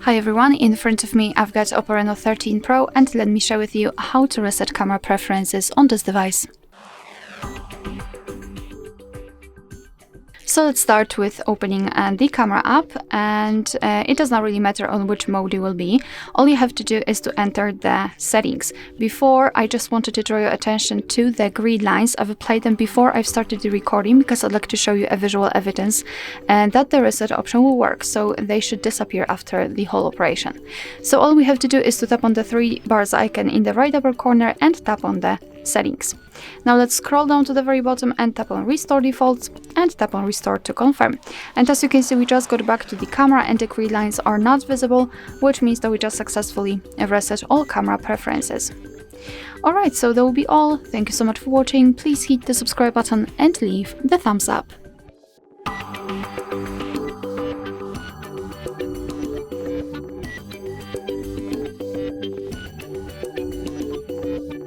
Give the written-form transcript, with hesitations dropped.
Hi everyone, in front of me I've got OPPO Reno 13 Pro and let me share with you how to reset camera preferences on this device. So let's start with opening the camera app, and it does not really matter on which mode you will be. All you have to do is to enter the settings. Before, I just wanted to draw your attention to the grid lines. I've applied them before I've started the recording because I'd like to show you a visual evidence and that the reset option will work, so they should disappear after the whole operation. So all we have to do is to tap on the three bars icon in the right upper corner and tap on the settings. Now let's scroll down to the very bottom and tap on Restore Defaults and tap on Restore to confirm. And as you can see, we just got back to the camera and the grid lines are not visible, which means that we just successfully reset all camera preferences. Alright, so that will be all. Thank you so much for watching. Please hit the subscribe button and leave the thumbs up.